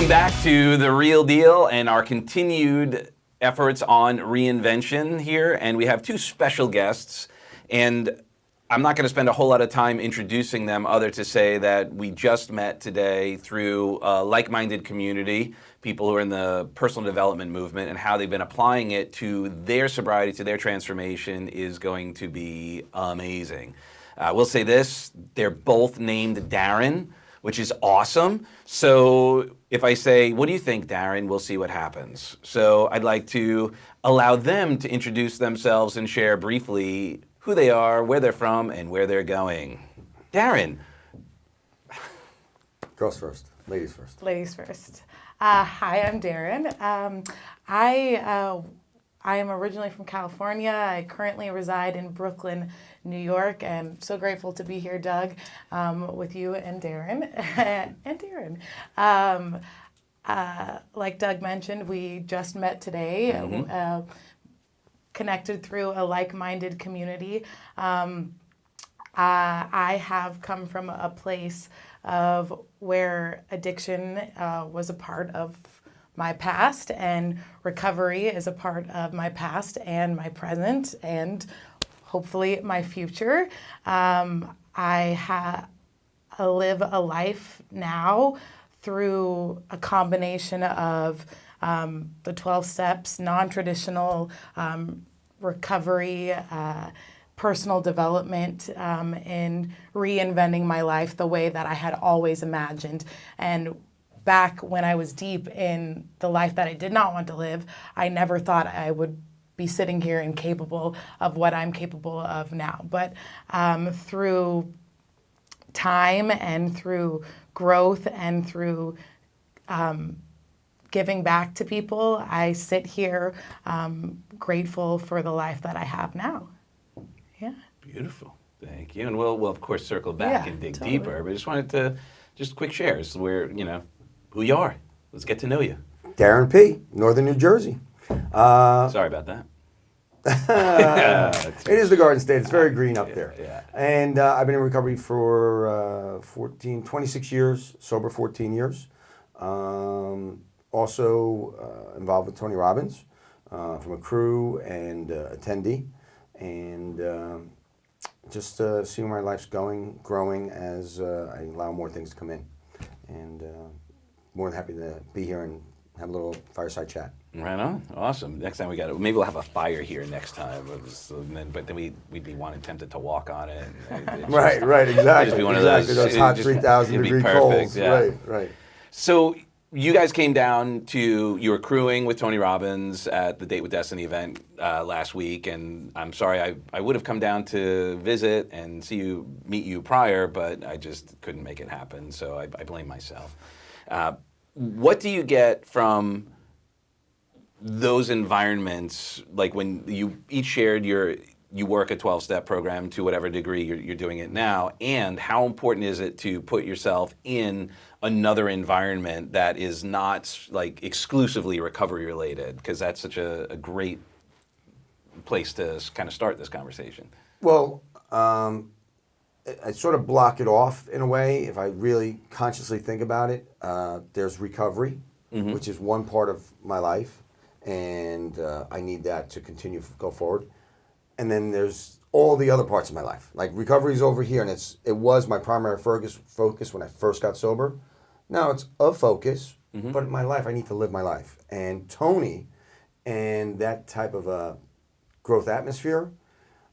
Welcome back to The Real Deal and our continued efforts on reinvention here. And we have two special guests. And I'm not going to spend a whole lot of time introducing them other to say that we just met today through a like-minded community, people who are in the personal development movement, and how they've been applying it to their sobriety, to their transformation is going to be amazing. We'll say this, they're both named Darren, which is awesome. So if I say, what do you think, Darren? We'll see what happens. So I'd like to allow them to introduce themselves and share briefly who they are, where they're from, and where they're going. Darren. Girls first, ladies first. Ladies first. Hi, I'm Darren. I am originally from California. I currently reside in Brooklyn, New York, and so grateful to be here, Doug, with you and Darren. and Darren. Like Doug mentioned, we just met today, connected through a like-minded community. I have come from a place of where addiction was a part of my past, and recovery is a part of my past and my present and hopefully my future. I live a life now through a combination of the 12 steps, non-traditional recovery, personal development, and reinventing my life the way that I had always imagined. And back when I was deep in the life that I did not want to live, I never thought I would be sitting here and capable of what I'm capable of now. But through time and through growth and through giving back to people, I sit here grateful for the life that I have now. Yeah. Beautiful. Thank you. And we'll of course circle back and dig deeper. But I just wanted to, just quick shares where, who you are. Let's get to know you. Darren P., Northern New Jersey. Sorry about that. It is the Garden State. It's very green up there. Yeah. And I've been in recovery for 26 years, sober 14 years. Also involved with Tony Robbins from a crew and attendee. And just seeing where my life's growing as I allow more things to come in. And more than happy to be here and have a little fireside chat. Right on. Awesome. Next time maybe we'll have a fire here next time. But then we'd be tempted to walk on it. Right, exactly. Just be one exactly. of those hot 3,000 degree coals. Yeah. Right. So you guys came down you were crewing with Tony Robbins at the Date with Destiny event last week, and I'm sorry, I would have come down to visit and meet you prior, but I just couldn't make it happen, so I blame myself. What do you get from those environments, like when you each shared you work a 12-step program to whatever degree you're doing it now, and how important is it to put yourself in another environment that is not like exclusively recovery related? Because that's such a great place to kind of start this conversation. Well, I sort of block it off in a way. If I really consciously think about it, there's recovery, which is one part of my life, and I need that to continue to go forward. And then there's all the other parts of my life. Like recovery's over here, and it was my primary focus when I first got sober. Now it's a focus, but in my life, I need to live my life. And Tony and that type of a growth atmosphere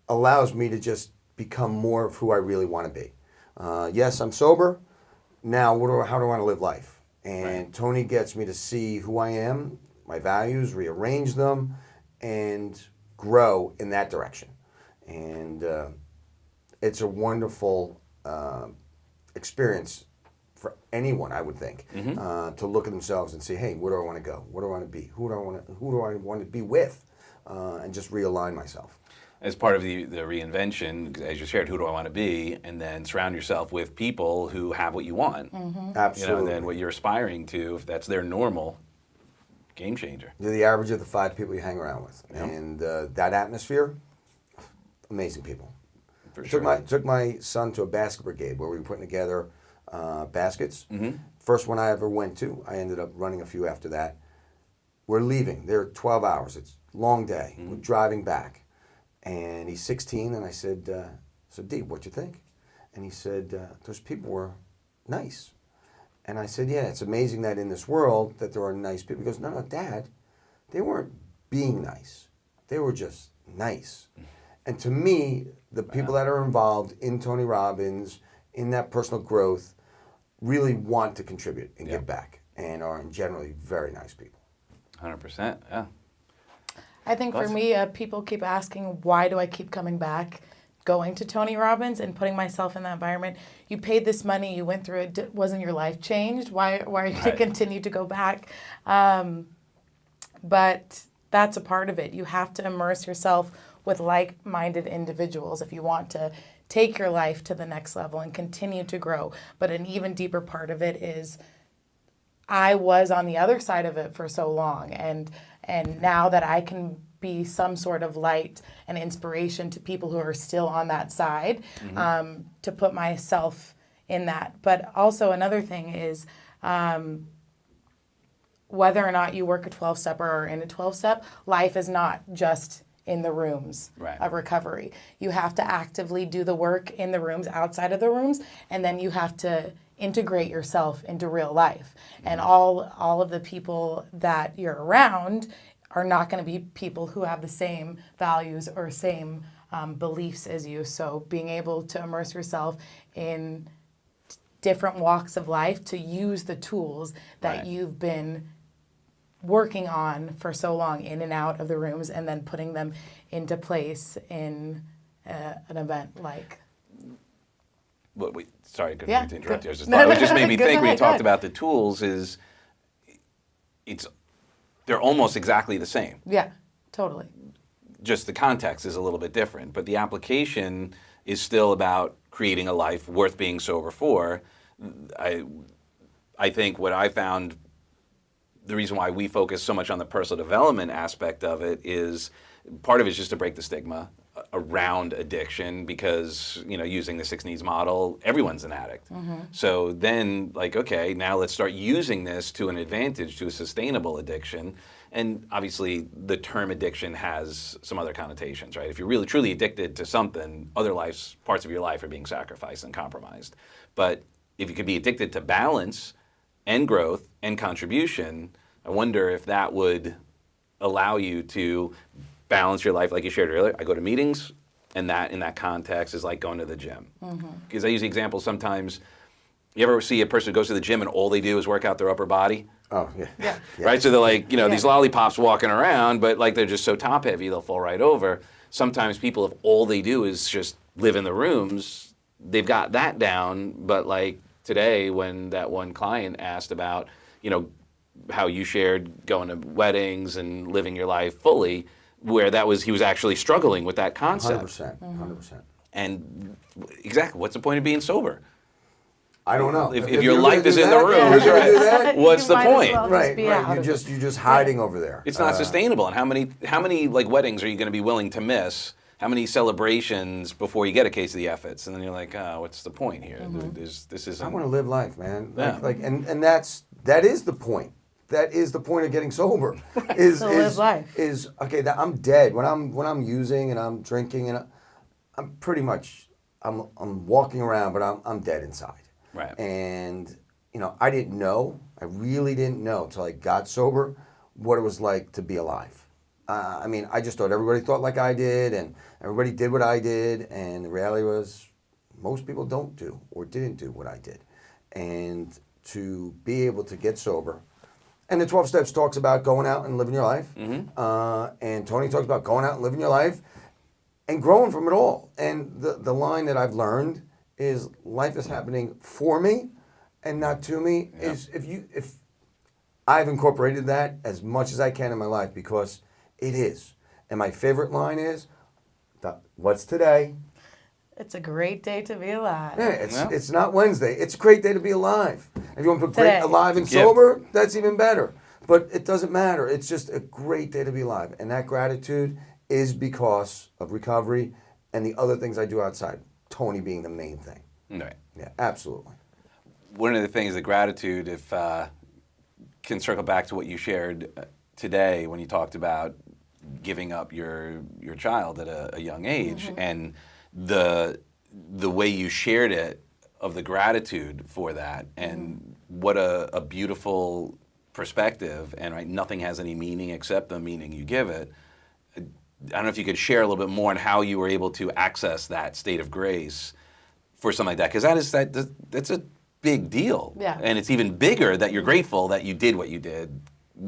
allows me to just become more of who I really want to be. Yes, I'm sober. Now, how do I want to live life? And Tony gets me to see who I am, my values, rearrange them, and grow in that direction. And it's a wonderful experience for anyone, I would think, to look at themselves and say, hey, where do I want to go? What do I want to be? Who do I want to be with? And just realign myself. As part of the reinvention, as you shared, who do I want to be? And then surround yourself with people who have what you want. Absolutely. And then what you're aspiring to, if that's their normal, game changer. You're the average of the 5 people you hang around with. Yep. And that atmosphere, amazing people. For sure. Took my son to a basket brigade where we were putting together baskets. First one I ever went to, I ended up running a few after that. We're leaving. They're 12 hours. It's a long day. We're driving back. And he's 16, and I said, so D, what'd you think? And he said, those people were nice. And I said, yeah, it's amazing that in this world that there are nice people. He goes, no, Dad, they weren't being nice. They were just nice. And to me, the people that are involved in Tony Robbins, in that personal growth, really want to contribute and give back and are generally very nice people. 100%, yeah. I think for me, people keep asking, why do I keep coming back, going to Tony Robbins and putting myself in that environment? You paid this money, you went through it, wasn't your life changed? Why are you going to continue to go back? But that's a part of it. You have to immerse yourself with like-minded individuals if you want to take your life to the next level and continue to grow. But an even deeper part of it is I was on the other side of it for so long, and now that I can be some sort of light and inspiration to people who are still on that side, to put myself in that. But also another thing is whether or not you work a 12-step or are in a 12-step, life is not just in the rooms of recovery. You have to actively do the work in the rooms, outside of the rooms, and then you have to integrate yourself into real life. And all of the people that you're around are not going to be people who have the same values or same beliefs as you. So being able to immerse yourself in different walks of life to use the tools that you've been working on for so long in and out of the rooms, and then putting them into place in an event like. Well, sorry, I couldn't Yeah, mean to interrupt you. I was just no, thought, no, it just made me go think when you ahead, go talked ahead. about the tools is they're almost exactly the same. Yeah, totally. Just the context is a little bit different, but the application is still about creating a life worth being sober for. I think what I found, the reason why we focus so much on the personal development aspect of it is part of it is just to break the stigma around addiction, because using the 6 needs model, everyone's an addict. So then okay, now let's start using this to an advantage, to a sustainable addiction. And obviously the term addiction has some other connotations, right? If you're really truly addicted to something, other parts of your life are being sacrificed and compromised. But if you could be addicted to balance and growth and contribution, I wonder if that would allow you to balance your life like you shared earlier. I go to meetings, and that in that context is like going to the gym. Because I use the example sometimes, you ever see a person who goes to the gym and all they do is work out their upper body? Oh, yeah. Yeah. Right? So they're like, these lollipops walking around, but they're just so top heavy, they'll fall right over. Sometimes people, if all they do is just live in the rooms, they've got that down. But today, when that one client asked about, how you shared going to weddings and living your life fully, where he was actually struggling with that concept. 100%. And exactly, what's the point of being sober? I don't know. If you're your gonna life do is in that, the room, you're gonna do that? what's the You might as point? well just Right, be out right. of it. You're just hiding over there. It's not sustainable. And how many weddings are you going to be willing to miss? How many celebrations before you get a case of the efforts? And then you're like, what's the point here? This isn't. I want to live life, man. Yeah. And that is the point. That is the point of getting sober. Is To live life. Is okay. I'm dead when I'm using and I'm drinking and I'm pretty much I'm walking around, but I'm dead inside. Right. And I didn't know. I really didn't know until I got sober what it was like to be alive. I just thought everybody thought like I did, and everybody did what I did, and the reality was most people don't do or didn't do what I did. And to be able to get sober, and the 12 Steps talks about going out and living your life, and Tony talks about going out and living your life and growing from it all. And the line that I've learned is life is happening for me and not to me. Yeah. If I've incorporated that as much as I can in my life, because it is. And my favorite line is, what's today? It's a great day to be alive. Yeah, it's not Wednesday. It's a great day to be alive. If you want to put Today. great, alive, and It's a gift. sober, that's even better. But it doesn't matter. It's just a great day to be alive. And that gratitude is because of recovery and the other things I do outside. Tony being the main thing. Right. Yeah, absolutely. one of the things, the gratitude, if can circle back to what you shared today when you talked about giving up your child at a young age, and the way you shared it, of the gratitude for that, and what a beautiful perspective, and right, nothing has any meaning except the meaning you give it. I don't know if you could share a little bit more on how you were able to access that state of grace for something like that, because that's a big deal. Yeah. And it's even bigger that you're grateful that you did what you did.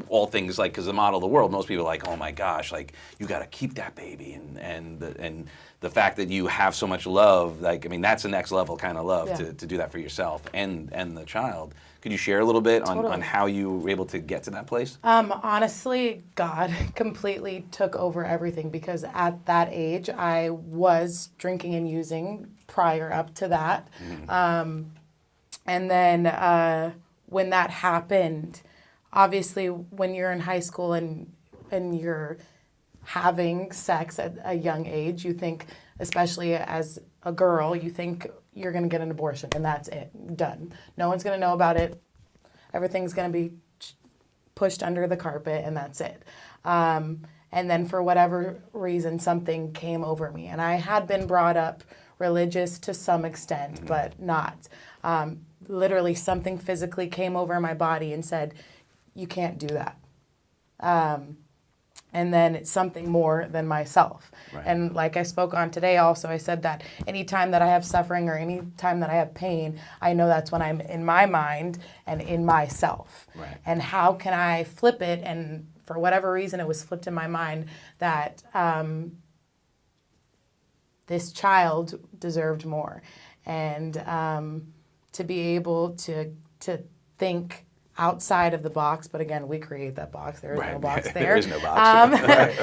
All things like, because the model of the world, most people are like, oh my gosh, like you got to keep that baby, and the fact that you have so much love, like, I mean, that's the next level kind of love, to do that for yourself and the child. Could you share a little bit on how you were able to get to that place? Honestly, God completely took over everything, because at that age, I was drinking and using prior up to that. And then when that happened, obviously when you're in high school and you're having sex at a young age, you think, especially as a girl, you think you're going to get an abortion and that's it, done. No one's going to know about it. Everything's going to be pushed under the carpet and that's it. And then for whatever reason, something came over me. And I had been brought up religious to some extent, but not. Literally something physically came over my body and said, you can't do that. And then it's something more than myself. Right. And like I spoke on today also, I said that anytime that I have suffering or any time that I have pain, I know that's when I'm in my mind and in myself. Right. And how can I flip it? And for whatever reason, it was flipped in my mind that this child deserved more. And to be able to think outside of the box, but again, we create that box. There is no box there. There is no box.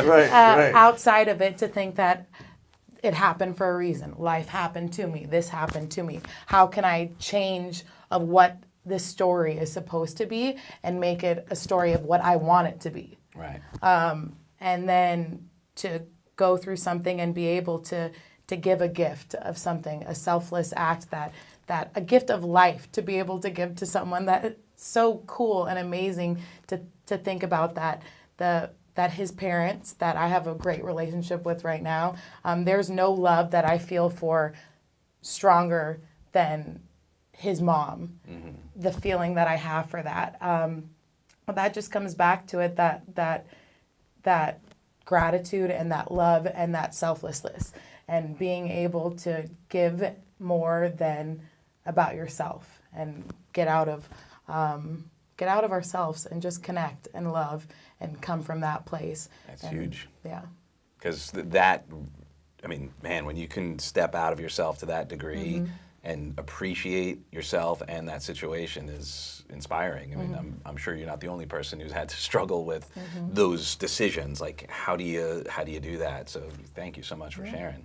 Right. Outside of it, to think that it happened for a reason. Life happened to me. This happened to me. How can I change of what this story is supposed to be and make it a story of what I want it to be? Right. And then to go through something and be able to give a gift of something, a selfless act, that a gift of life, to be able to give to someone, that so cool and amazing to think about that. That his parents, that I have a great relationship with right now, there's no love that I feel for stronger than his mom. The feeling that I have for that. That just comes back to it, that gratitude and that love and that selflessness, and being able to give more than about yourself, and get out of ourselves and just connect and love and come from that place. That's huge. Yeah. Because that, I mean, man, when you can step out of yourself to that degree and appreciate yourself and that situation is inspiring. I mean, I'm sure you're not the only person who's had to struggle with those decisions. Like, how do you do that? So thank you so much for sharing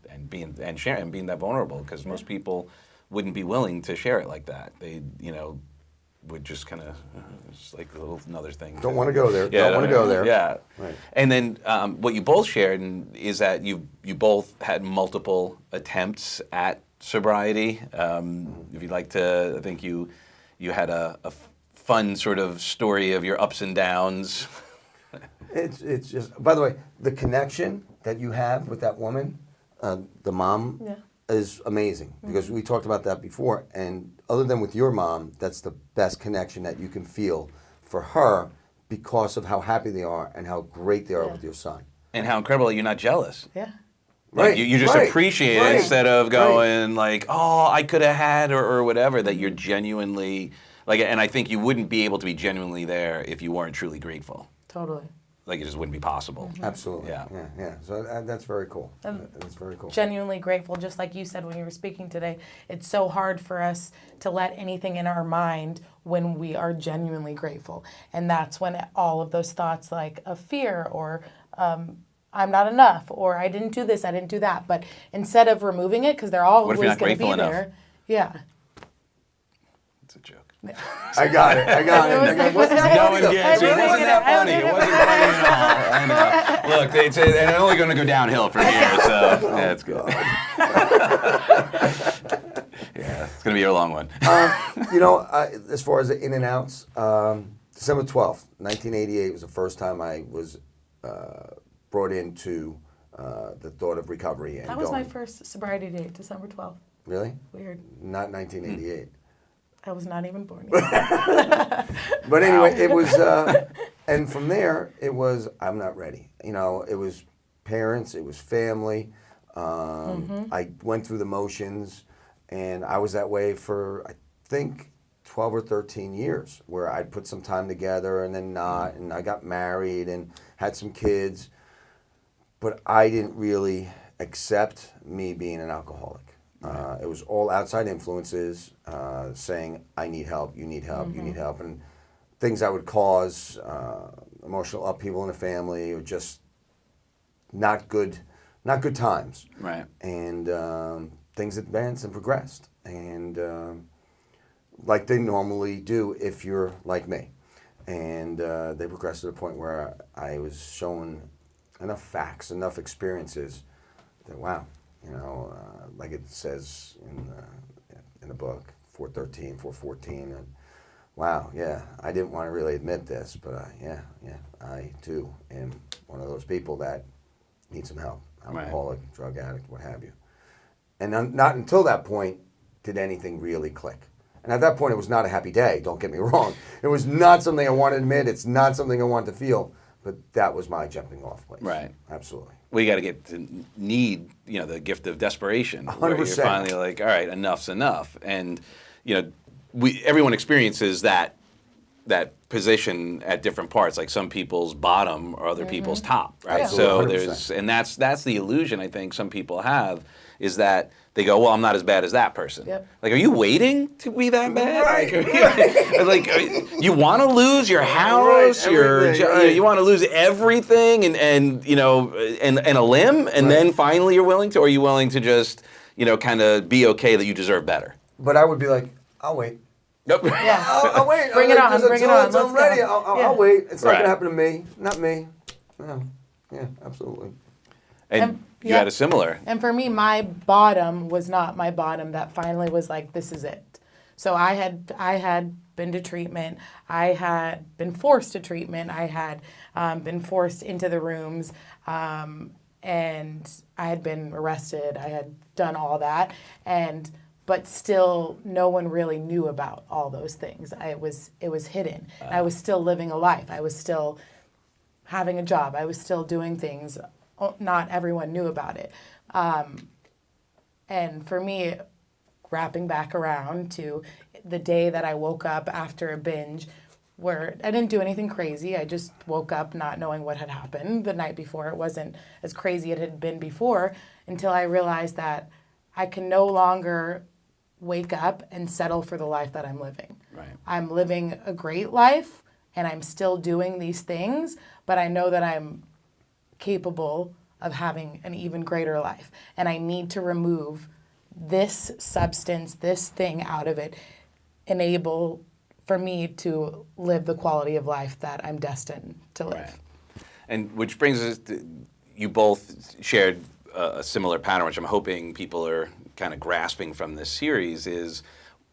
and being that vulnerable, because most people wouldn't be willing to share it like that. They, would just kind of, it's like another thing. Don't want to go there. Yeah, don't want to go there. Yeah. Right. And then what you both shared is that you both had multiple attempts at sobriety. If you'd like to, I think you had a fun sort of story of your ups and downs. It's just, by the way, the connection that you have with that woman, the mom, is amazing, because we talked about that before, and other than with your mom, that's the best connection that you can feel for her, because of how happy they are and how great they are with your son. And how incredible that you're not jealous. Yeah. Like, Right. you just appreciate it instead of going like, oh, I could have had or whatever, that you're genuinely, like, and I think you wouldn't be able to be genuinely there if you weren't truly grateful. Totally. Like, it just wouldn't be possible. Absolutely. Yeah. Yeah. So that's very cool. That's very cool. Genuinely grateful, just like you said when you were speaking today. It's so hard for us to let anything in our mind when we are genuinely grateful. And that's when all of those thoughts, like of fear or I'm not enough, or I didn't do this, I didn't do that. But instead of removing it, because they're always going to be there. Yeah. It's a joke. I got it. No one gets it. It wasn't that funny. It wasn't funny at all. I know. Look, and it's only going to go downhill from here, so that's good. Yeah, it's going to be a long one. As far as the in and outs, December 12th, 1988 was the first time I was brought into the thought of recovery. And That was my first sobriety date, December 12th. Really? Weird. Not 1988. I was not even born yet. But anyway, it was, and from there, it was, I'm not ready. It was parents, it was family. I went through the motions, and I was that way for, I think, 12 or 13 years, where I'd put some time together and then not, and I got married and had some kids, but I didn't really accept me being an alcoholic. It was all outside influences saying, I need help, you need help, you need help, and things that would cause emotional upheaval in the family, or just not good times. Right. And things advanced and progressed, and like they normally do if you're like me. And they progressed to the point where I was shown enough facts, enough experiences that, wow, like it says in the book, 413, 414, and wow, yeah, I didn't want to really admit this, but I too am one of those people that need some help, alcoholic, drug addict, what have you. And not until that point did anything really click. And at that point, it was not a happy day, don't get me wrong. It was not something I wanted to admit, it's not something I wanted to feel, but that was my jumping off place. Right. Absolutely. We got to get to need, the gift of desperation. 100%. Where you're finally like, all right, enough's enough. And, everyone experiences that position at different parts. Like some people's bottom or other people's top, right? Yeah. So 100%. that's the illusion I think some people have, is that they go, well, I'm not as bad as that person. Yep. Like, are you waiting to be that bad? Right. Like, you want to lose your house, everything, you want to lose everything, and a limb, and then finally you're willing to, or are you willing to just, kind of be okay that you deserve better? But I would be like, I'll wait. Nope. Yeah. I'll wait. Bring it on, bring it on. Until I'm Let's ready, go. I'll wait. It's not Right. going to happen to me. Not me. Yeah, absolutely. And you yeah. had a similar. And for me, my bottom was not my bottom that finally was like, this is it. So I had been to treatment. I had been forced to treatment. I had been forced into the rooms. And I had been arrested. I had done all that. But still, no one really knew about all those things. It was hidden. I was still living a life. I was still having a job. I was still doing things. Not everyone knew about it. And for me, wrapping back around to the day that I woke up after a binge, where I didn't do anything crazy. I just woke up not knowing what had happened the night before. It wasn't as crazy as it had been before, until I realized that I can no longer wake up and settle for the life that I'm living. Right. I'm living a great life, and I'm still doing these things, but I know that I'm capable of having an even greater life. And I need to remove this substance, this thing out of it, enable for me to live the quality of life that I'm destined to live. Right. And which brings us to, you both shared a similar pattern, which I'm hoping people are kind of grasping from this series, is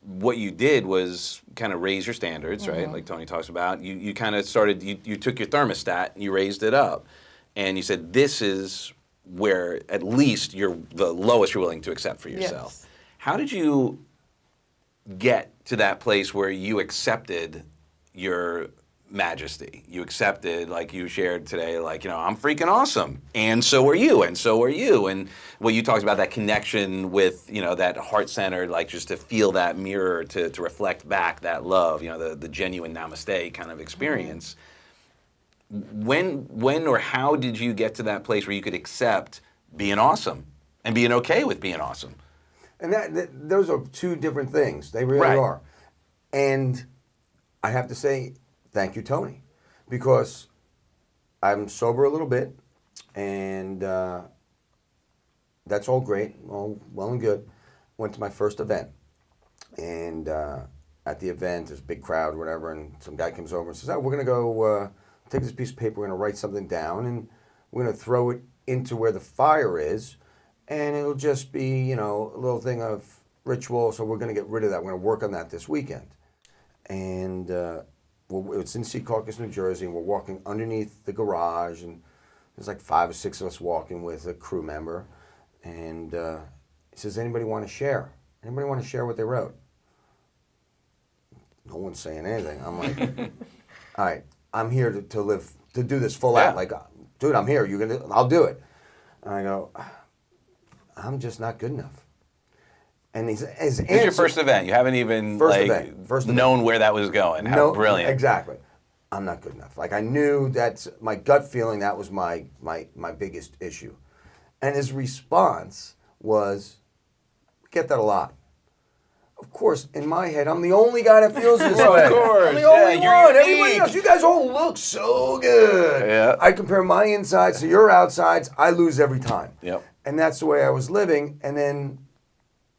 what you did was kind of raise your standards, right? Like Tony talks about. You kind of started, you took your thermostat and you raised it up. And you said, this is where at least you're the lowest you're willing to accept for yourself. Yes. How did you get to that place where you accepted your majesty? You accepted, like you shared today, like, I'm freaking awesome. And so are you, and so are you. And what you talked about, that connection with, that heart center, like just to feel that mirror, to reflect back that love, the genuine namaste kind of experience. When or how did you get to that place where you could accept being awesome and being okay with being awesome? And those are two different things. They really are. And I have to say, thank you, Tony, because I'm sober a little bit, and that's all great, all well and good. Went to my first event, and at the event, there's a big crowd, whatever, and some guy comes over and says, we're going to go take this piece of paper, we're going to write something down, and we're going to throw it into where the fire is, and it'll just be, a little thing of ritual, so we're going to get rid of that. We're going to work on that this weekend. And it's in Secaucus, New Jersey, and we're walking underneath the garage, and there's like 5 or 6 of us walking with a crew member. And he says, anybody want to share? Anybody want to share what they wrote? No one's saying anything. I'm like, all right, I'm here to do this full out. Like, dude, I'm here. I'll do it. And I go, I'm just not good enough. And his answer. It's your first event. You haven't even known where that was going. How brilliant. Exactly. I'm not good enough. Like, I knew that's my gut feeling. That was my biggest issue. And his response was, we get that a lot. Of course, in my head, I'm the only guy that feels this way. Of course. I'm the only one. You're Everybody else, you guys all look so good. Yeah. I compare my insides to your outsides. I lose every time. Yep. And that's the way I was living. And then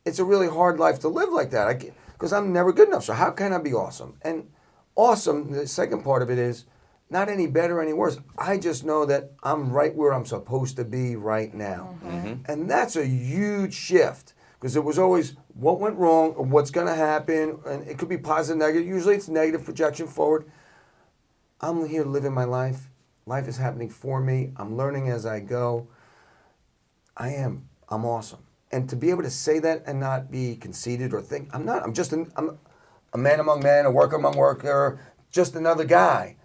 it's a really hard life to live like that because I'm never good enough. So how can I be awesome? And awesome, the second part of it is not any better or any worse. I just know that I'm right where I'm supposed to be right now. Mm-hmm. And that's a huge shift. Because it was always what went wrong or what's going to happen. And it could be positive, negative. Usually it's negative projection forward. I'm here living my life. Life is happening for me. I'm learning as I go. I'm awesome. And to be able to say that and not be conceited or think, I'm not. I'm a man among men, a worker among worker, just another guy.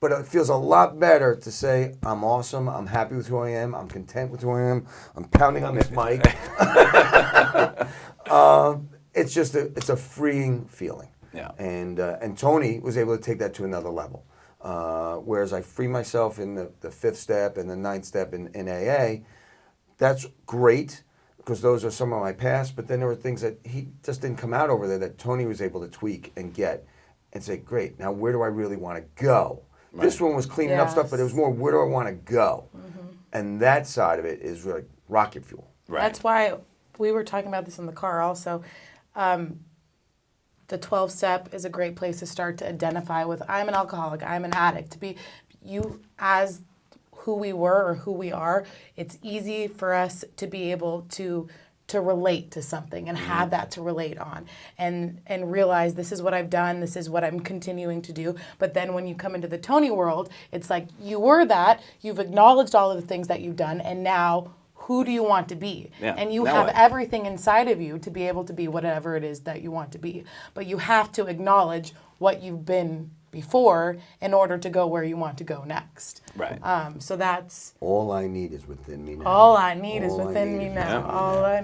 But it feels a lot better to say, I'm awesome, I'm happy with who I am, I'm content with who I am, I'm pounding on this mic. It's a freeing feeling. Yeah. And Tony was able to take that to another level. Whereas I free myself in the 5th step and the 9th step in AA, that's great because those are some of my past, but then there were things that he just didn't come out over there that Tony was able to tweak and get and say, great, now where do I really want to go? Right. This one was cleaning up stuff, but it was more, where do I want to go? Mm-hmm. And that side of it is really rocket fuel. Right. That's why we were talking about this in the car also. The 12-step is a great place to start to identify with, I'm an alcoholic, I'm an addict. To be you as who we were or who we are, it's easy for us to be able to relate to something and have that to relate on and realize this is what I've done, this is what I'm continuing to do. But then when you come into the Tony world, it's like you were that, you've acknowledged all of the things that you've done, and now who do you want to be? Yeah, and you have everything inside of you to be able to be whatever it is that you want to be. But you have to acknowledge what you've been before in order to go where you want to go next. Right. So that's... All I need is within me now. All I need is within me now.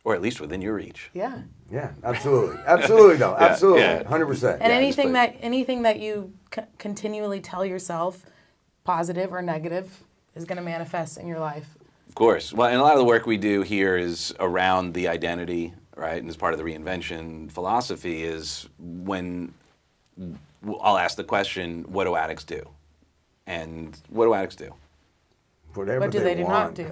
Or at least within your reach. Yeah. Yeah, absolutely. Absolutely, no. Absolutely. Yeah. 100%. And anything that you continually tell yourself, positive or negative, is going to manifest in your life. Of course. Well, and a lot of the work we do here is around the identity, right? And as part of the reinvention philosophy is when I'll ask the question, what do addicts do? And what do addicts do? Whatever what do they do not do?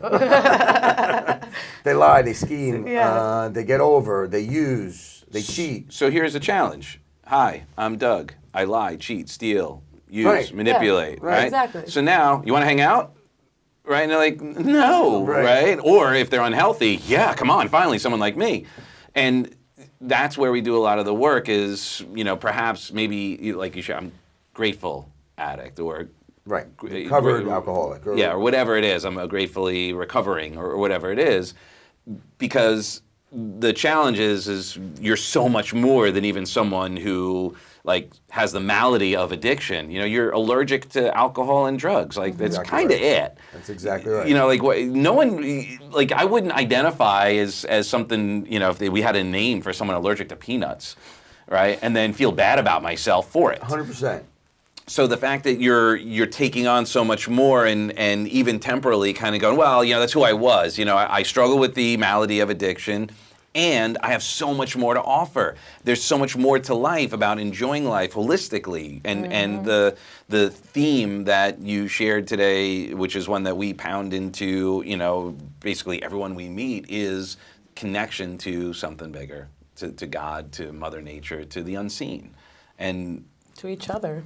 They lie, they scheme, they get over, they use, they cheat. So here's a challenge. Hi, I'm Doug. I lie, cheat, steal, use, manipulate, right? Exactly. So now, you want to hang out? Right? And they're like, no, right? Or if they're unhealthy, yeah, come on, finally, someone like me. And that's where we do a lot of the work is, perhaps maybe, like you said, I'm grateful addict or... Right, recovered alcoholic. Or whatever it is. I'm a gratefully recovering or whatever it is. Because the challenge is you're so much more than even someone who has the malady of addiction. You're allergic to alcohol and drugs. That's kind of it. That's exactly right. No one, I wouldn't identify as something, if we had a name for someone allergic to peanuts, right? And then feel bad about myself for it. 100%. So the fact that you're taking on so much more and even temporally kind of going, well, that's who I was. I struggle with the malady of addiction, and I have so much more to offer. There's so much more to life about enjoying life holistically. And the theme that you shared today, which is one that we pound into, basically everyone we meet, is connection to something bigger, to God, to Mother Nature, to the unseen. And to each other.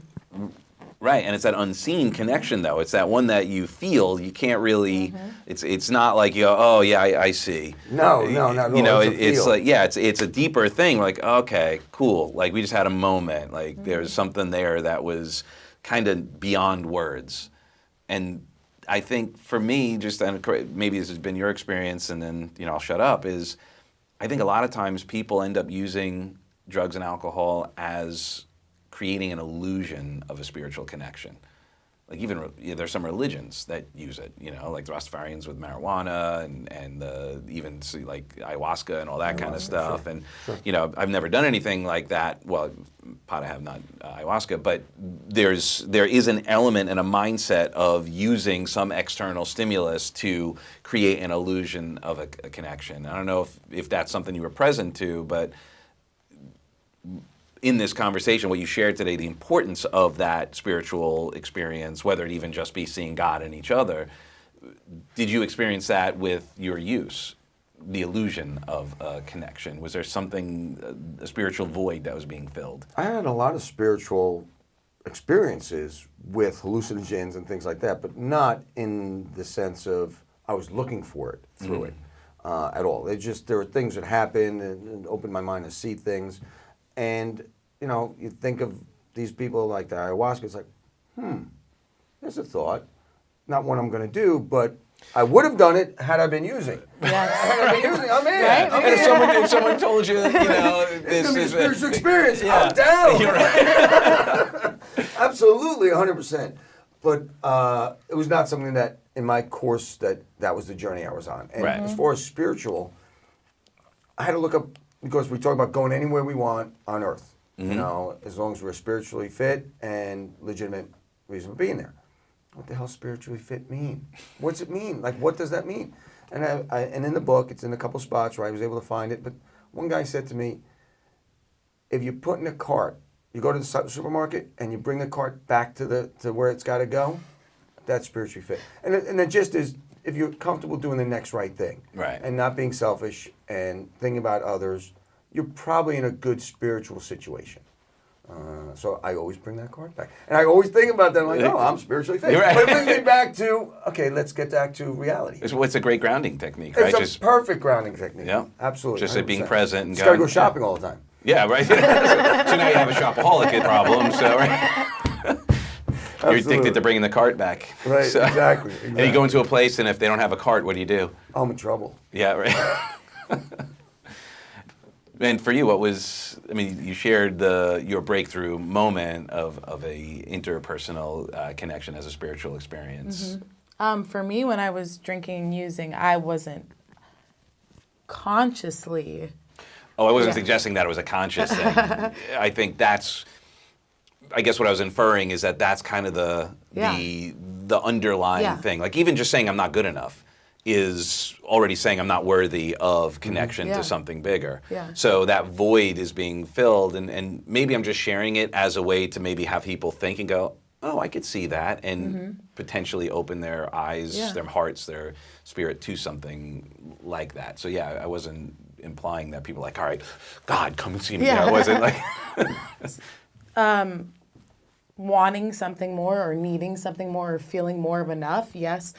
Right, and it's that unseen connection, though. It's that one that you feel. You can't really. It's not like you go, oh yeah, I see. No, not at all. You know, It's a it's feel. like it's a deeper thing. Like okay, cool. Like we just had a moment. Like there's something there that was kind of beyond words, and I think for me, just and maybe this has been your experience, and then I'll shut up. Is I think a lot of times people end up using drugs and alcohol as creating an illusion of a spiritual connection. Like even there's some religions that use it, like the Rastafarians with marijuana and even like ayahuasca and all that kind of stuff. Sure. And I've never done anything like that. Well, pot I have, not ayahuasca, but there is an element and a mindset of using some external stimulus to create an illusion of a connection. I don't know if that's something you were present to, but in this conversation, what you shared today, the importance of that spiritual experience, whether it even just be seeing God in each other, did you experience that with your use, the illusion of a connection? Was there something, a spiritual void that was being filled? I had a lot of spiritual experiences with hallucinogens and things like that, but not in the sense of I was looking for it through it at all. There were things that happened and opened my mind to see things. And, you think of these people like the ayahuasca, it's like, there's a thought. Not one I'm going to do, but I would have done it had I been using. Yes. Had I been using, I'm in. Right? I'm And in. if someone told you, It's going to be a spiritual experience. Yeah. I'm down. You're right. Absolutely, 100%. But it was not something that, in my course, that was the journey I was on. And Right. as far as spiritual, I had to look up, because we talk about going anywhere we want on earth, as long as we're spiritually fit and legitimate reason for being there. What the hell spiritually fit mean? What's it mean? Like, what does that mean? And and in the book, it's in a couple spots where I was able to find it, but one guy said to me, if you put in a cart, you go to the supermarket and you bring the cart back to where it's got to go, that's spiritually fit. And the gist is, if you're comfortable doing the next right thing, Right. and not being selfish and thinking about others, you're probably in a good spiritual situation. So I always bring that card back. And I always think about that, I'm like, oh, I'm spiritually fit. Right. But it brings me back to, okay, let's get back to reality. It's a great grounding technique, right? It's a perfect grounding technique. Yeah. Absolutely. Just it being 100%. present and Just gotta going- go shopping all the time. Yeah, right. So now you have a shopaholic problem. So right? You're addicted to bringing the cart back. Right, So- exactly. And you go into a place, and if they don't have a cart, what do you do? I'm in trouble. Yeah, right. And for you, what was? I mean, you shared your breakthrough moment of a interpersonal connection as a spiritual experience. For me, when I was drinking and using, I wasn't consciously. Oh, I wasn't Yeah. suggesting that it was a conscious thing. I think that's. I guess what I was inferring is that that's kind of the underlying Yeah. thing. Like even just saying I'm not good enough is already saying I'm not worthy of connection Yeah. to something bigger. Yeah. So that void is being filled, and maybe I'm just sharing it as a way to maybe have people think and go, oh, I could see that, and potentially open their eyes, Yeah. their hearts, their spirit to something like that. So yeah, I wasn't implying that people are like, all right, God, come and see me. Yeah. I wasn't like... Wanting something more or needing something more or feeling more of enough, yes.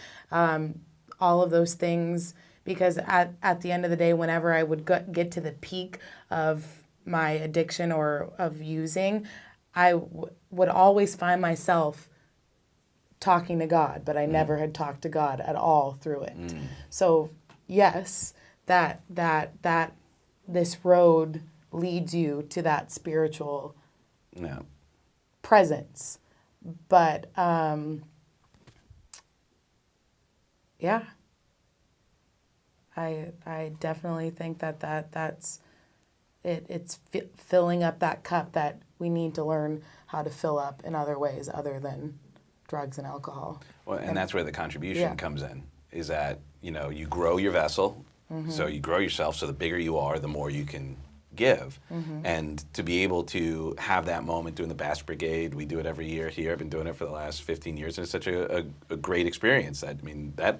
All of those things, because at the end of the day, whenever I would get to the peak of my addiction or of using, I would always find myself talking to God, but I never had talked to God at all through it. So yes, that this road leads you to that spiritual No. presence, but yeah, I definitely think that's it. It's filling up that cup that we need to learn how to fill up in other ways other than drugs and alcohol. Well, and that's where the contribution Yeah. comes in, is that, you grow your vessel, so you grow yourself, so the bigger you are, the more you can give. And to be able to have that moment doing the Bass Brigade, we do it every year here. I've been doing it for the last 15 years, and it's such a great experience. That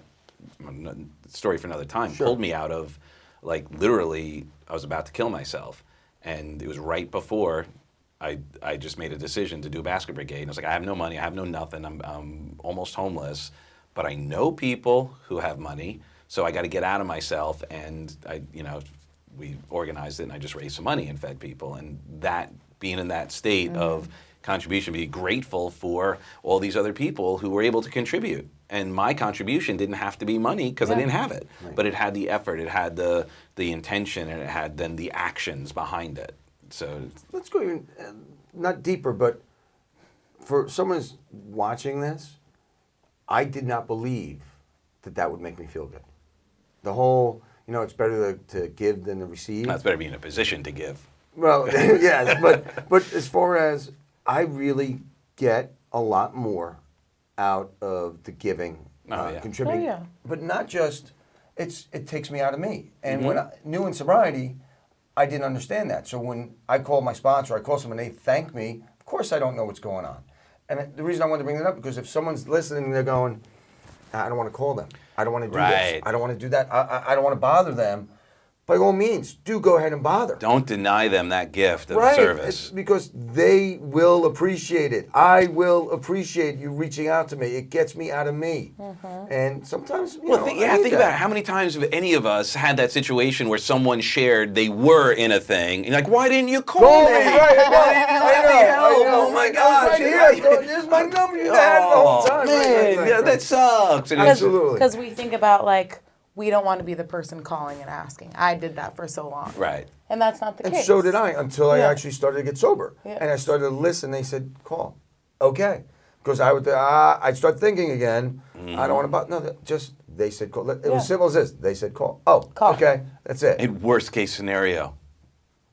story for another time pulled me out of, like, literally, I was about to kill myself. And it was right before I just made a decision to do a basket brigade. And I was like, I have no money, I have no nothing, I'm almost homeless, but I know people who have money, so I got to get out of myself. And we organized it, and I just raised some money and fed people. And that, being in that state of contribution, be grateful for all these other people who were able to contribute. And my contribution didn't have to be money because I didn't have it, but it had the effort, it had the intention, and it had then the actions behind it. So let's go even not deeper, but for someone who's watching this, I did not believe that would make me feel good. The whole, it's better to give than to receive. It's better to be in a position to give. Well, yes, but as far as I really get a lot more out of the giving, contributing, but not just it takes me out of me. And when I new in sobriety, I didn't understand that. So when I call my sponsor, I call someone, they thank me. Of course, I don't know what's going on. And the reason I wanted to bring that up because if someone's listening, they're going, I don't want to call them. I don't want to do this. I don't want to do that. I don't want to bother them. By all means, do go ahead and bother. Don't deny them that gift of service. It's because they will appreciate it. I will appreciate you reaching out to me. It gets me out of me. And sometimes, think about it. How many times have any of us had that situation where someone shared they were in a thing, and you're like, why didn't you call me? I know. Oh my gosh. Right here. Here's my number. You had the whole time. Man, that sucks. Absolutely. Because we think about we don't want to be the person calling and asking. I did that for so long. Right. And that's not the case. And so did I until I actually started to get sober. Yeah. And I started to listen. They said, call. Okay. Because I'd start thinking again, I don't want to, they said call. It was simple as this. They said call. Oh, call. Okay. That's it. In worst case scenario.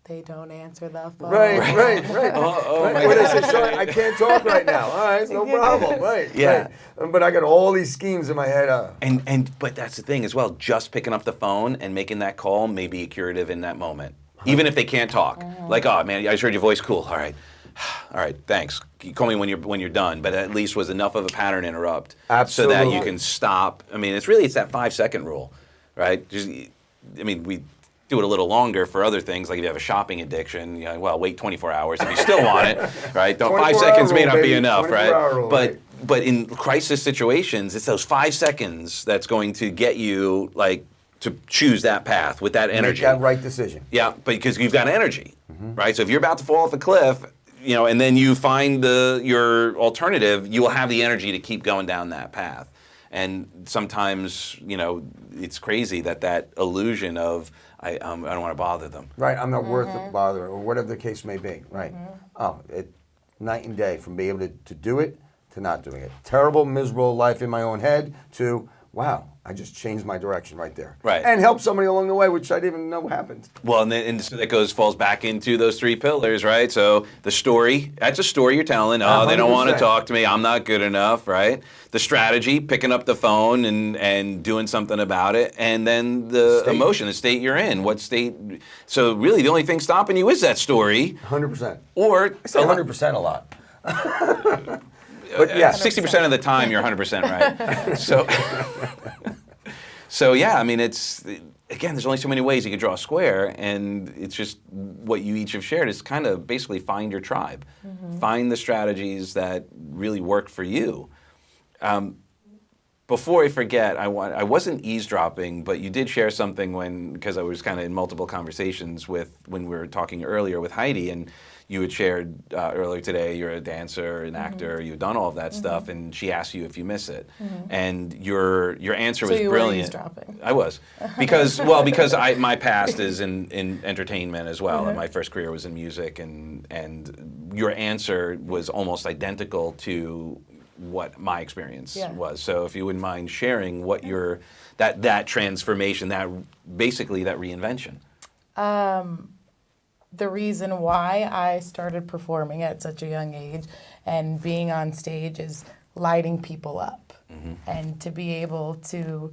They don't answer the phone. Right. When they say, sorry, I can't talk right now. All right, no problem. Right. Yeah. Right. But I got all these schemes in my head. But that's the thing as well. Just picking up the phone and making that call may be a curative in that moment, even if they can't talk. Like, oh man, I just heard your voice. Cool. All right. Thanks. You call me when you're done. But at least was enough of a pattern interrupt, Absolutely. so that you can stop. I mean, it's that 5-second rule, right? We do it a little longer for other things, like if you have a shopping addiction, wait 24 hours if you still want it, right? 5 seconds may not be enough, right? But in crisis situations, it's those 5 seconds that's going to get you to choose that path with that energy. Make that right decision. Yeah, because you've got energy, right? So if you're about to fall off a cliff, and then you find your alternative, you will have the energy to keep going down that path. And sometimes, it's crazy that illusion of I don't want to bother them. Right, I'm not worth the bother, or whatever the case may be. Right. Night and day from being able to do it to not doing it. Terrible, miserable life in my own head to, wow, I just changed my direction right there. Right. And helped somebody along the way, which I didn't even know happened. Well, and so that falls back into those 3 pillars, right? So the story, that's a story you're telling. Oh, they don't want to talk to me. I'm not good enough, right? The strategy, picking up the phone and doing something about it. And then the emotion, the state you're in. What state? So really the only thing stopping you is that story. 100%. Or I say 100% a lot. But yeah, 60% of the time you're 100% right. So yeah, I mean, it's, again, there's only so many ways you can draw a square, and it's just what you each have shared is kind of basically find your tribe. Find the strategies that really work for you. Before I forget, I wasn't eavesdropping, but you did share something because I was kind of in multiple conversations when we were talking earlier with Heidi, and you had shared earlier today, you're a dancer, an actor, you've done all of that stuff, and she asked you if you miss it. And your answer was brilliant. So you were eavesdropping. I was. Because my past is in entertainment as well, and my first career was in music, and your answer was almost identical to what my experience was. So if you wouldn't mind sharing what that transformation, that reinvention. The reason why I started performing at such a young age and being on stage is lighting people up. And to be able to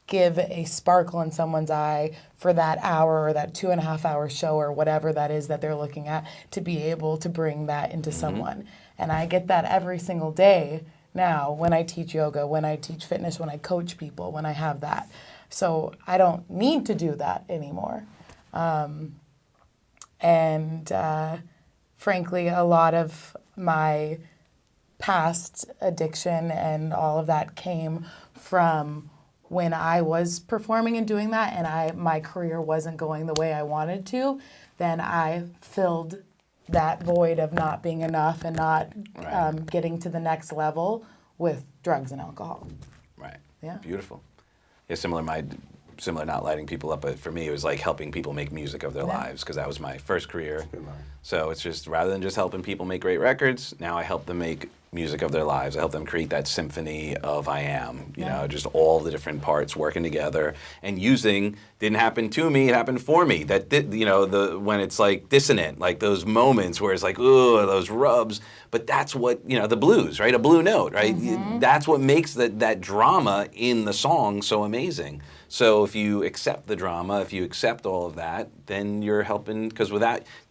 give a sparkle in someone's eye for that hour or that 2.5 hour show or whatever that is that they're looking at, to be able to bring that into someone. And I get that every single day now when I teach yoga, when I teach fitness, when I coach people, when I have that. So I don't need to do that anymore. And frankly, a lot of my past addiction and all of that came from when I was performing and doing that, and my career wasn't going the way I wanted to. Then I filled that void of not being enough and not getting to the next level with drugs and alcohol. Right. Yeah. Beautiful. Yeah, similar not lighting people up, but for me it was like helping people make music of their lives, because that was my first career. Good line. So it's just, rather than just helping people make great records, now I help them make music of their lives. I help them create that symphony of I am, you know, just all the different parts working together and using. Didn't happen to me, it happened for me. That did, you know, when it's like dissonant, like those moments where it's like, ooh, those rubs. But that's what, you know, the blues, right? A blue note, right? That's what makes that drama in the song so amazing. So if you accept the drama, if you accept all of that, then you're helping, because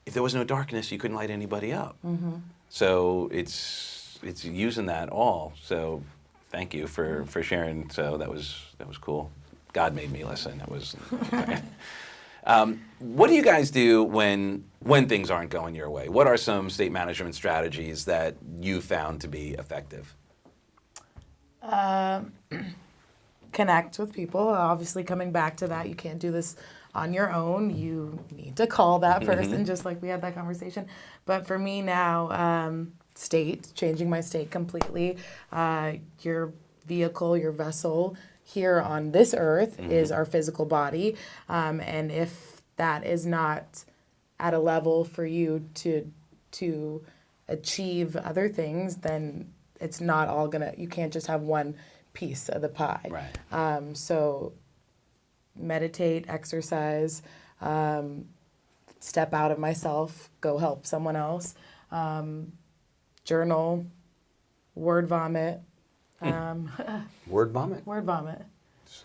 if there was no darkness, you couldn't light anybody up. So it's using that all. So thank you for sharing. So that was cool. God made me listen. That was. What do you guys do when things aren't going your way? What are some state management strategies that you found to be effective? Connect with people. Obviously, coming back to that, you can't do this on your own. You need to call that person, just like we had that conversation. But for me now, changing my state completely. Your vehicle, your vessel here on this earth is our physical body. And if that is not at a level for you to achieve other things, then it's not all you can't just have one piece of the pie. Right. So meditate, exercise, step out of myself, go help someone else, journal, word vomit. Word vomit? Word vomit.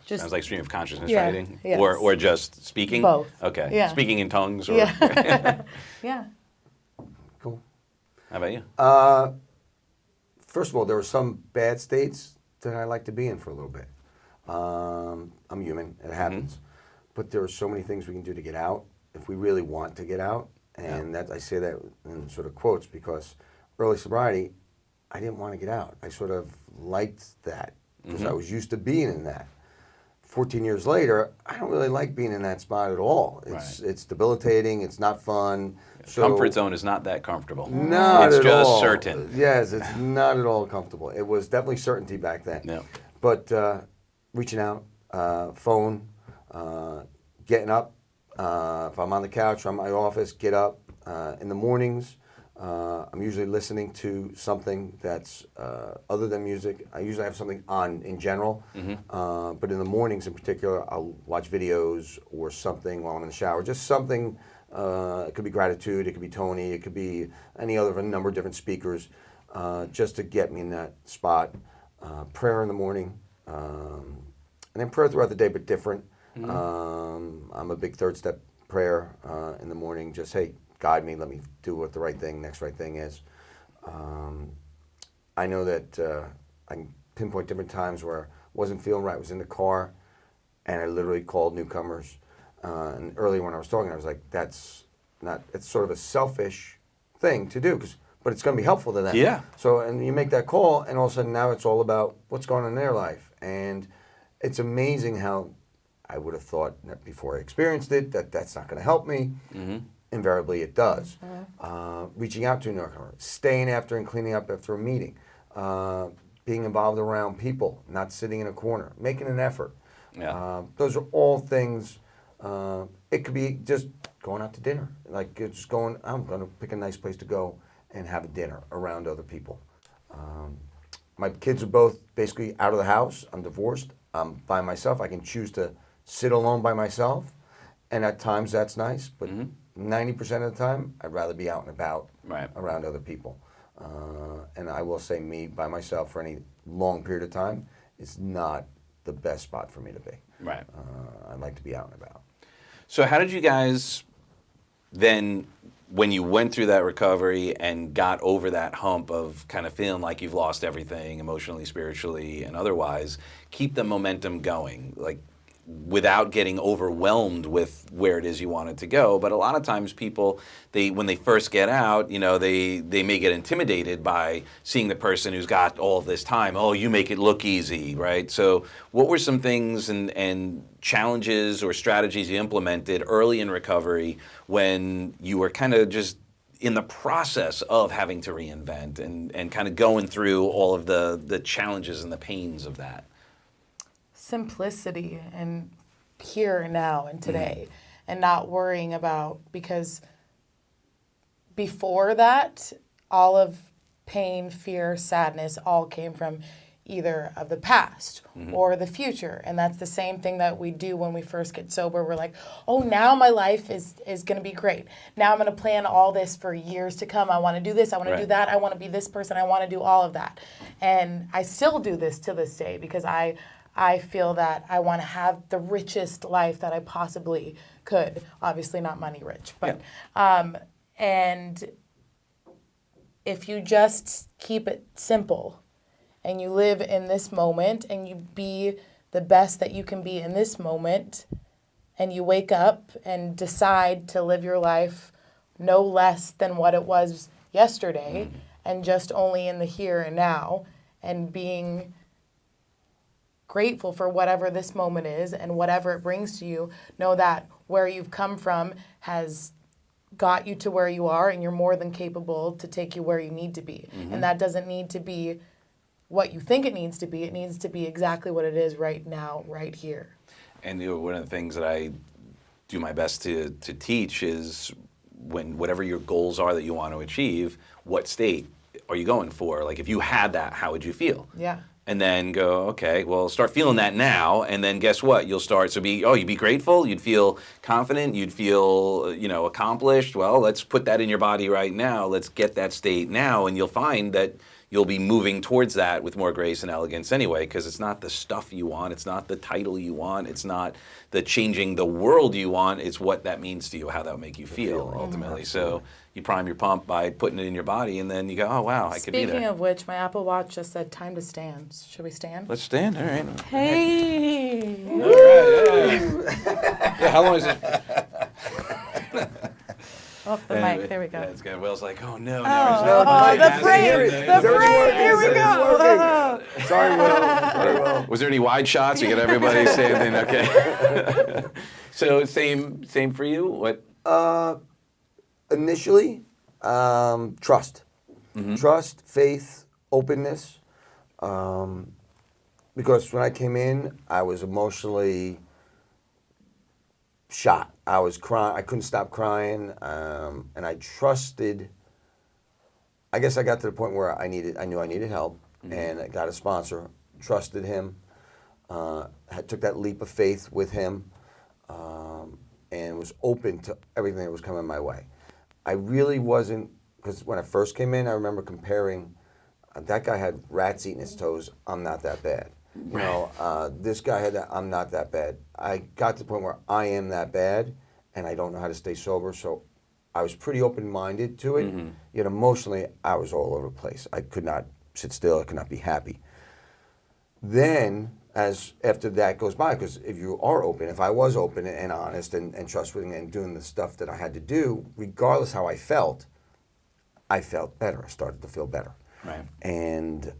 Just Sounds like stream of consciousness Yeah, writing, yes. or just speaking. Both. Okay. Yeah. Speaking in tongues. Or, Yeah. Yeah. Cool. How about you? First of all, there were some bad states that I like to be in for a little bit. I'm human, it happens. But there are so many things we can do to get out if we really want to get out. And I say that in sort of quotes because early sobriety, I didn't want to get out. I sort of liked that because I was used to being in that. 14 years later, I don't really like being in that spot at all. It's debilitating. It's not fun. So, Comfort zone is not that comfortable. Not it's at just all. certain. Yes, it's not at all comfortable. It was definitely certainty back then. Yeah. But reaching out, phone, getting up. If I'm on the couch or I'm in my office, get up. In the mornings, I'm usually listening to something that's other than music. I usually have something on in general, but in the mornings in particular, I'll watch videos or something while I'm in the shower. Just something. It could be gratitude, it could be Tony, it could be any other of a number of different speakers, just to get me in that spot. Prayer in the morning, and then prayer throughout the day, but different. I'm a big third step prayer in the morning. Just, hey, guide me, let me do what the next right thing is. I know that I can pinpoint different times where I wasn't feeling right, I was in the car, and I literally called newcomers. And earlier when I was talking, I was like, it's sort of a selfish thing to do, but it's going to be helpful to them. Yeah. So, and you make that call, and all of a sudden now it's all about what's going on in their life. And it's amazing how I would have thought that before I experienced it, that's not going to help me. Invariably it does. Reaching out to a newcomer, staying after and cleaning up after a meeting, being involved around people, not sitting in a corner, making an effort. Yeah. Those are all things. It could be just going out to dinner, like just going. I'm going to pick a nice place to go and have a dinner around other people. My kids are both basically out of the house. I'm divorced. I'm by myself. I can choose to sit alone by myself, and at times that's nice. But 90% of the time, I'd rather be out and about around other people. And I will say, me by myself for any long period of time is not the best spot for me to be. Right. I'd like to be out and about. So how did you guys then, when you went through that recovery and got over that hump of kind of feeling like you've lost everything emotionally, spiritually, and otherwise, keep the momentum going? Like, without getting overwhelmed with where it is you want it to go. But a lot of times people, when they first get out, they may get intimidated by seeing the person who's got all of this time. Oh, you make it look easy, right? So what were some things and challenges or strategies you implemented early in recovery when you were kind of just in the process of having to reinvent and kind of going through all of the challenges and the pains of that? Simplicity and here and now and today, and not worrying about, because before that, all of pain, fear, sadness all came from either of the past or the future. And that's the same thing that we do when we first get sober. We're like, oh, now my life is going to be great. Now I'm going to plan all this for years to come. I want to do this. I want to do that. I want to be this person. I want to do all of that. And I still do this to this day because I feel that I want to have the richest life that I possibly could. Obviously not money rich, but and if you just keep it simple and you live in this moment and you be the best that you can be in this moment, and you wake up and decide to live your life no less than what it was yesterday and just only in the here and now, and being grateful for whatever this moment is and whatever it brings to you, know that where you've come from has got you to where you are, and you're more than capable to take you where you need to be. And that doesn't need to be what you think it needs to be. It needs to be exactly what it is right now, right here. And one of the things that I do my best to teach is whatever your goals are that you want to achieve, what state are you going for? Like if you had that, how would you feel? Yeah. And then go, okay, well, start feeling that now, and then guess what? You'll start you'd be grateful, you'd feel confident, you'd feel, accomplished. Well, let's put that in your body right now. Let's get that state now, and you'll find that you'll be moving towards that with more grace and elegance anyway, because it's not the stuff you want, it's not the title you want, it's not the changing the world you want, it's what that means to you, how that will make you feel ultimately. So you prime your pump by putting it in your body, and then you go, oh wow, I could be there. Speaking of which, my Apple Watch just said time to stand. Should we stand? Let's stand, all right. Hey! All right, yeah, how long is it? Off the mic, there we go. That's good. Will's like, oh no, The frame, here we go. Sorry, Will. Was there any wide shots? You get everybody standing, okay. So same for you? What? Initially, trust. Trust, faith, openness. Because when I came in, I was emotionally shot. I was crying. I couldn't stop crying, and I trusted. I guess I got to the point where I knew I needed help, and I got a sponsor. Trusted him. Took that leap of faith with him, and was open to everything that was coming my way. I really wasn't, because when I first came in, I remember comparing. That guy had rats eating his toes. I'm not that bad. This guy had that. I'm not that bad. I got to the point where I am that bad, and I don't know how to stay sober. So I was pretty open-minded to it. Yet emotionally, I was all over the place. I could not sit still. I could not be happy. Then, after that goes by, because if you are open, if I was open and honest and trustworthy and doing the stuff that I had to do, regardless how I felt better. I started to feel better. Right. And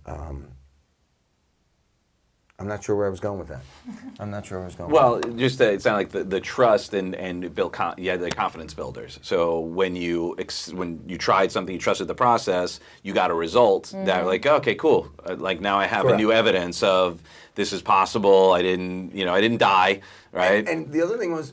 I'm not sure where I was going with that. Well, just it sounded like the trust and build the confidence builders. So when you tried something, you trusted the process, you got a result that like, okay, cool. Like now I have a new evidence of this is possible. I didn't die, right? And the other thing was,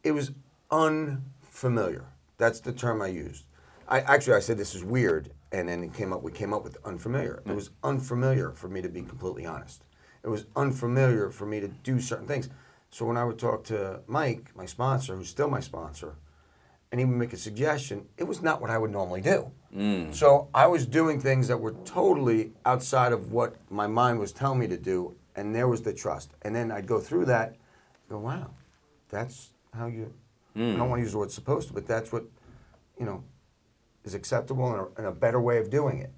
it was unfamiliar. That's the term I used. I said this is weird. And then we came up with unfamiliar. It was unfamiliar for me to be completely honest. It was unfamiliar for me to do certain things. So when I would talk to Mike, my sponsor, who's still my sponsor, and he would make a suggestion, it was not what I would normally do. So I was doing things that were totally outside of what my mind was telling me to do, and there was the trust. And then I'd go through that, go, wow, that's how you, I don't want to use the word supposed to, but that's what, is acceptable and a better way of doing it.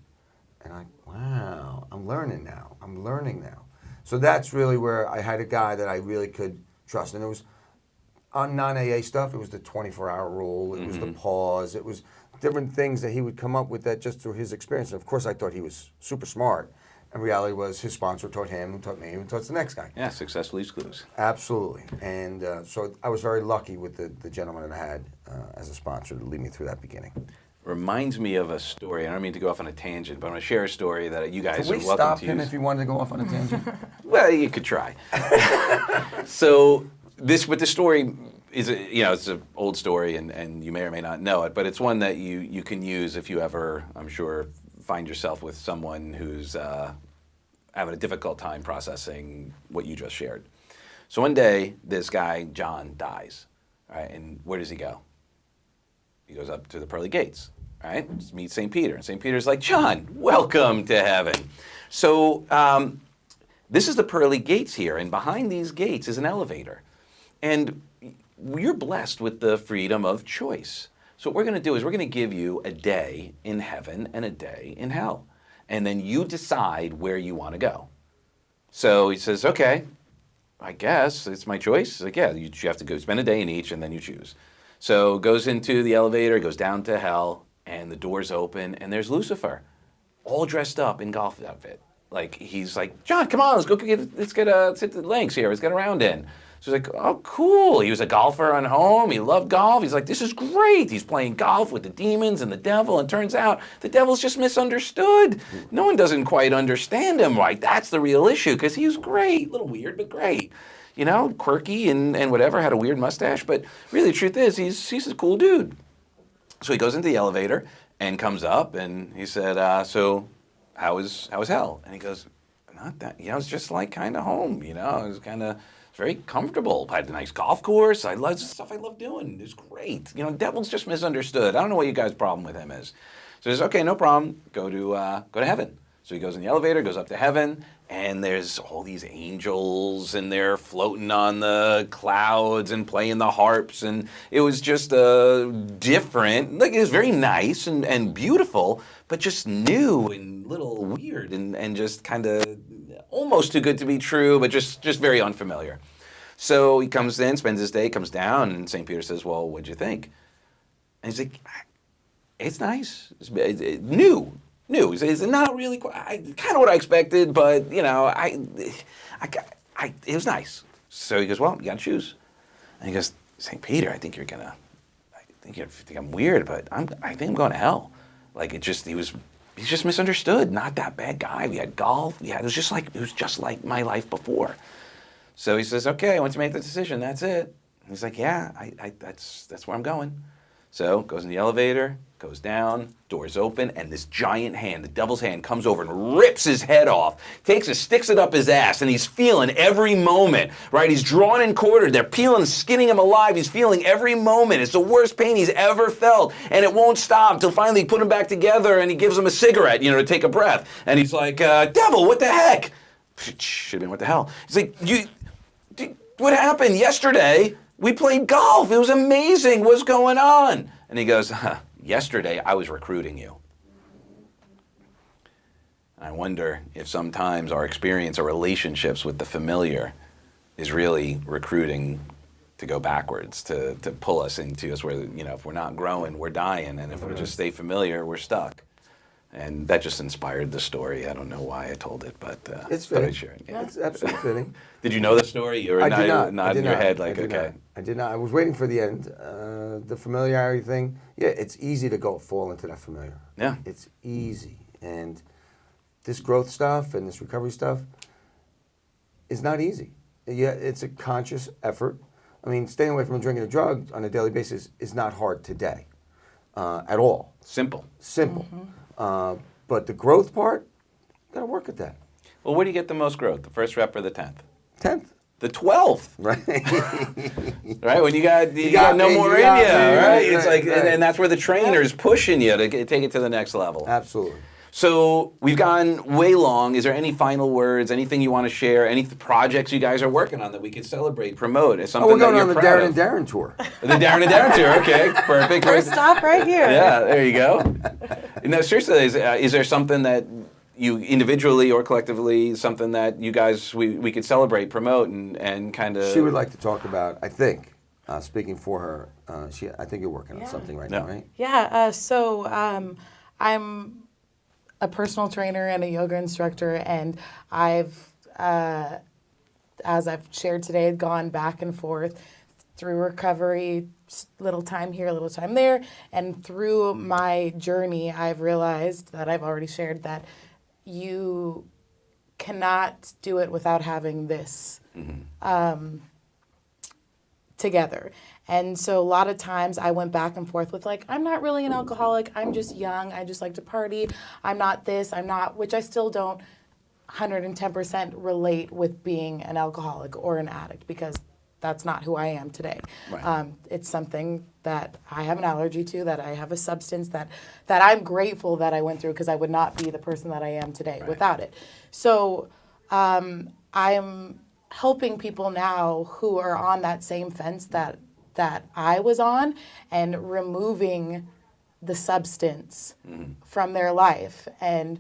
And wow, I'm learning now. So that's really where I had a guy that I really could trust. And it was on non-AA stuff, it was the 24-hour rule, it was the pause, it was different things that he would come up with that just through his experience. And of course, I thought he was super smart. And reality was his sponsor taught him, taught me, and taught the next guy. Yeah, success leaves clues. Absolutely. And so I was very lucky with the gentleman that I had as a sponsor to lead me through that beginning. Reminds me of a story. I don't mean to go off on a tangent, but I'm going to share a story that you guys Can are we welcome stop to him use. if he wanted to go off on a tangent? Well, you could try. So with the story is, it's an old story, and you may or may not know it, but it's one that you can use if you ever, I'm sure, find yourself with someone who's having a difficult time processing what you just shared. So one day, this guy, John, dies, right? And where does he go? He goes up to the pearly gates, right? Meets St. Peter. And St. Peter's like, John, welcome to heaven. So this is the pearly gates here, and behind these gates is an elevator. And you're blessed with the freedom of choice. So what we're going to do is we're going to give you a day in heaven and a day in hell. And then you decide where you want to go. So he says, okay, I guess it's my choice. Like, yeah, you have to go spend a day in each, and then you choose. So goes into the elevator, goes down to hell, and the doors open, and there's Lucifer, all dressed up in golf outfit. Like, he's like, John, come on, let's hit the links here, let's get a round in. So he's like, oh, cool. He was a golfer on home. He loved golf. He's like, this is great. He's playing golf with the demons and the devil. And turns out the devil's just misunderstood. No one doesn't quite understand him right. That's the real issue, because he was great. A little weird, but great. Quirky and whatever, had a weird mustache. But really, the truth is, he's a cool dude. So he goes into the elevator and comes up, and he said, so how was hell? And he goes, not that. It's just like kind of home. It was kind of very comfortable. I had a nice golf course. I loved stuff I love doing. It was great. Devil's just misunderstood. I don't know what you guys' problem with him is. So he says, okay, no problem. Go to heaven. So he goes in the elevator, goes up to heaven, and there's all these angels, and they're floating on the clouds and playing the harps, and it was just different. Like, it was very nice and beautiful, but just new and a little weird and just kind of almost too good to be true, but just very unfamiliar. So he comes in, spends his day, comes down, and St. Peter says, well, what'd you think? And he's like, it's nice. It's new. It's not really kind of what I expected, but, it was nice. So he goes, well, you got to choose. And he goes, St. Peter, I think you think I'm weird, but I think I'm going to hell. Like, he's just misunderstood. Not that bad guy. We had golf. It was just like my life before. So he says, okay, once you make the decision, that's it. And he's like, yeah, that's where I'm going. So goes in the elevator, goes down, doors open, and this giant hand, the devil's hand, comes over and rips his head off, sticks it up his ass, and he's feeling every moment, right? He's drawn and quartered. They're peeling, skinning him alive. He's feeling every moment. It's the worst pain he's ever felt, and it won't stop until finally he put him back together, and he gives him a cigarette, to take a breath. And he's like, devil, what the heck? Should have been, what the hell? He's like, what happened yesterday? We played golf. It was amazing. What's going on? And he goes, yesterday I was recruiting you. And I wonder if sometimes our experience, our relationships with the familiar is really recruiting to go backwards, to pull us into us where, if we're not growing, we're dying. And if we just stay familiar, we're stuck. And that just inspired the story. I don't know why I told it, but it's fitting. Yeah. It's absolutely fitting. Did you know the story? You were nodding your head like, okay. I did not. I was waiting for the end. The familiarity thing. Yeah, it's easy to fall into that familiar. Yeah. It's easy. And this growth stuff and this recovery stuff is not easy. Yeah, it's a conscious effort. I mean, staying away from drinking a drug on a daily basis is not hard today at all. Simple. Mm-hmm. But the growth part, got to work at that. Well, where do you get the most growth? The first rep or the 10th? 10th. The 12th. Right. Right? When you got no me, more you in got you, me, right? It's right, like, right. and that's where the trainer's pushing you to take it to the next level. Absolutely. So we've gone way long. Is there any final words, anything you want to share, any projects you guys are working on that we could celebrate, promote? Is something We're going that you're on the proud Darren of? and Darren tour. The Darren and Daron tour. Okay, perfect. First stop right here. Yeah, there you go. No, seriously, is there something that you individually or collectively, something that you guys, we could celebrate, promote, and kind of... She would like to talk about, I think, speaking for her, I think you're working on something right now, right? Yeah, so I'm a personal trainer and a yoga instructor, and I've, as I've shared today, gone back and forth through recovery, little time here, little time there, and through my journey, I've realized that I've already shared that you cannot do it without having this together. And so a lot of times I went back and forth with like, I'm not really an alcoholic, I'm just young, I just like to party, I'm not this, I'm not, which I still don't 110% relate with being an alcoholic or an addict, because that's not who I am today. Right. It's something that I have an allergy to, that I have a substance that I'm grateful that I went through, because I would not be the person that I am today without it. So I'm helping people now who are on that same fence that I was on, and removing the substance from their life and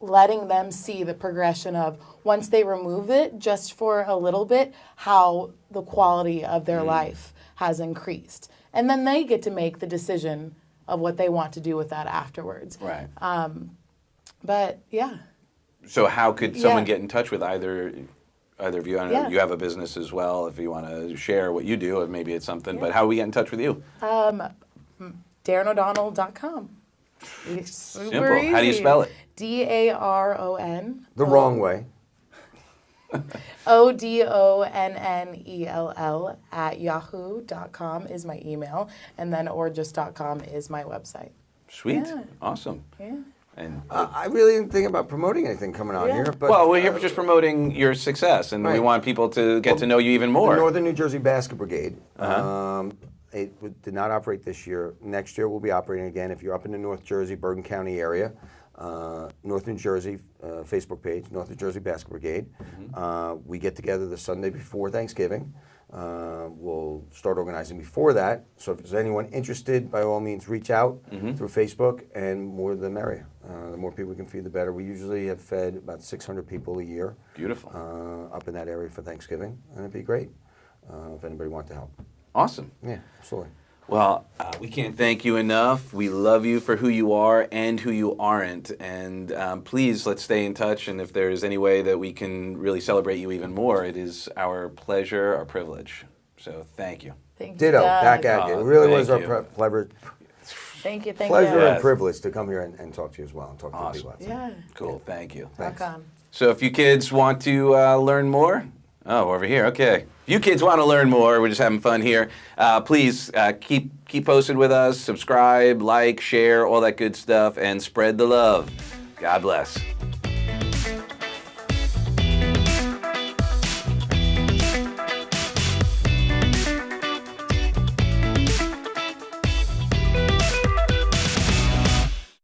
letting them see the progression of, once they remove it just for a little bit, how the quality of their life has increased. And then they get to make the decision of what they want to do with that afterwards. Right. But yeah. So how could someone get in touch with either of you? I don't know, you have a business as well, if you want to share what you do, or maybe it's something, but how do we get in touch with you? DarrenO'Donnell.com. It's super Simple. easy. How do you spell it? Daron. The wrong way. ODONNELL at yahoo.com is my email, and then or just.com is my website. Sweet. Yeah. Awesome. Yeah. And I really didn't think about promoting anything coming on here, but well, we're here for just promoting your success, and we Right. want people to get to know you even more. the Northern New Jersey Basket Brigade. Did not operate this year. Next year we'll be operating again. If you're up in the North Jersey, Bergen County area, North New Jersey Facebook page, North New Jersey Basket Brigade. We get together the Sunday before Thanksgiving. We'll start organizing before that. So if there's anyone interested, by all means, reach out through Facebook, and more the merrier. The more people we can feed, the better. We usually have fed about 600 people a year. Beautiful. Up in that area for Thanksgiving, and it'd be great if anybody wants to help. Awesome. Yeah, absolutely. Well, we can't thank you enough. We love you for who you are and who you aren't. And please, let's stay in touch. And if there's any way that we can really celebrate you even more, it is our pleasure, our privilege. So thank you. Thank you, Ditto, Doug. back at you. It really was thank our you. pleasure Thank you. and Yes. privilege to come here and talk to you as well, and talk to the people outside. Yeah. Cool. Thank you. Thanks. Rock on. So if you kids want to learn more, over here, okay. If you kids want to learn more, we're just having fun here, please keep posted with us, subscribe, like, share, all that good stuff, and spread the love. God bless.